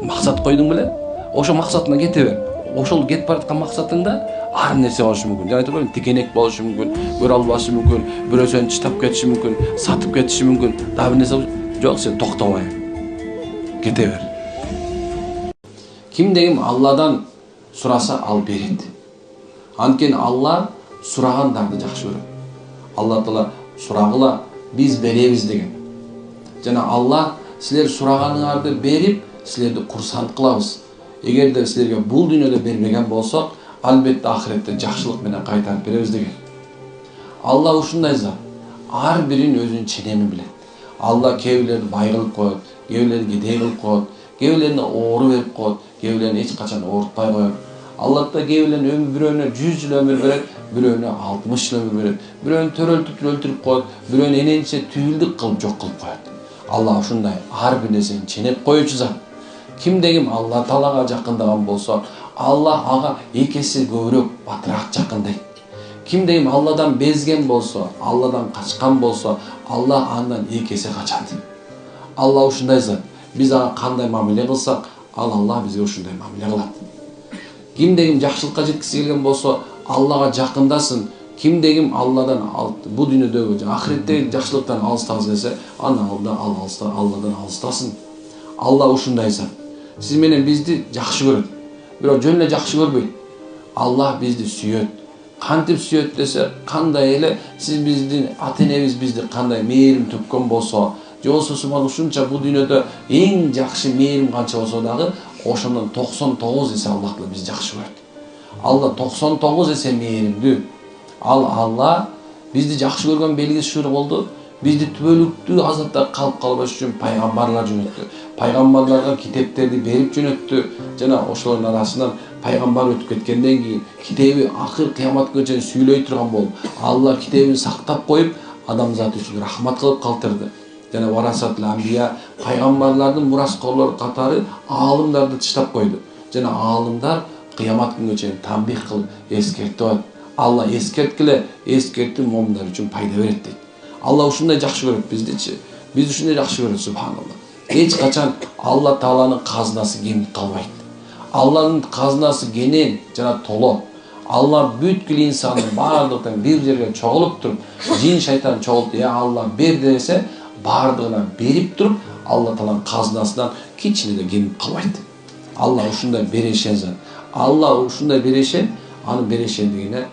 максат койдуң беле, ошо максатыңа кете бер. Ошол кетип бараткан максатыңда ар нерсе болушу мүмкүн. Жана айтып коем, тикенек болушу мүмкүн, көрө албашы мүмкүн, бирөө сени таштап кетиши мүмкүн, сатып кетиши мүмкүн. Дагы бир нерсе жок, сен токтобай кете бер. Кимде ким Алладан сураса ал берет. Анткени Алла сурагандарды жакшы көрөт. Алла Таала сурагыла, биз беребиз деген. Жана Алла силер сураганыңарды берип, силерди курсант кылабыз. Эгерде силерге бул дүйнөдө бербеген болсок, албетте ахиретте жакшылык менен кайтарып беребиз деген. Алла ушундай зат. Ар бирин өзүнүн ченеми билет. Алла кээ бирлерди бай кылып коет, кээ бирлерди кедей кылып коет, кээ бирлерине оору берип коет, кээ бирлерине эч качан оорутпай коет. Алла да кээ бирлерин бирөөнө 100 жыл өмүр берет, бирөөнө 60 жыл өмүр берет, бирөөнү төрөлтүп өлтүрүп коет, бирөөнү эненче түйүлдүк кылып жок кылып коет. Алла ушундай ар бир нерсени ченеп коюучу зат. Кимде ким Алла Таалага жакындаган болсо, Алла ага эки эсе көбүрөөк батыраак жакындайт. Кимде ким Алладан безген болсо, Алладан качкан болсо, Алла андан эки эсе качат. Алла ушундай зат. Биз ага кандай мамиле кылсак, Алла бизге ушундай мамиле кылат. Кимде ким жакшылыкка жеткиси келген болсо, Аллага жакындасын. Кимде ким Алладан бу дүйнөдөгү ахиреттеги жакшылыктан алыстагысы келсе, аны Алладан алыстасын. Алла ушундай зат. Сиз менен бизди жакшы көрөт. Бирок жөн эле жакшы көрбөйт. Алла бизди сүйөт. Кантип сүйөт десе, кандай эле сиз биздин ата-энебиз бизди кандай мээрим төккөн болсо, же болбосо ушунча бул дүйнөдө эң жакшы мээрим канча болсо дагы, ошондон 99 эсе Аллах да бизди жакшы көрөт. Алла 99 эсе мээримдүү. Алла бизди жакшы көргөн белгиси ушул болду. Бизди түбөлүктүү азапта калып калбаш үчүн пайгамбарлар жөнөттү. Пайгамбарларга китептерди берип жөнөттү. Жана ошолордун арасынан пайгамбар өтүп кеткенден кийин китеби акыр кыяматка чейин сүйлөй турган болуп, Алла китебин сактап коюп, адамзат үчүн рахмат кылып калтырды. Жана варасатул амбия, пайгамбарлардын мураскорлору катары аалымдарды тыштап койду. Жана аалымдар кыямат күнгө чейин тамбих кылып эскертип атат. Алла эскерткиле, эскертүү момундар үчүн пайда берет дейт. Алла ушундай жакшы көрөт биздичи. Биз ушундай жакшы көрөт, субханалла. Эч качан Алла Тааланын казынасы кемип калбайт. Алланын казынасы кенен жана толот. Алла бүткүл инсандын баардыгын бир жерге чогулуп туруп, жин шайтан чогулуп, Алла бер десе, баардыгына берип туруп, Алла Тааланын казынасынан кичине да кемип калбайт. Алла ушундай берешен зат. Алла ушундай берешен, анын берешендигине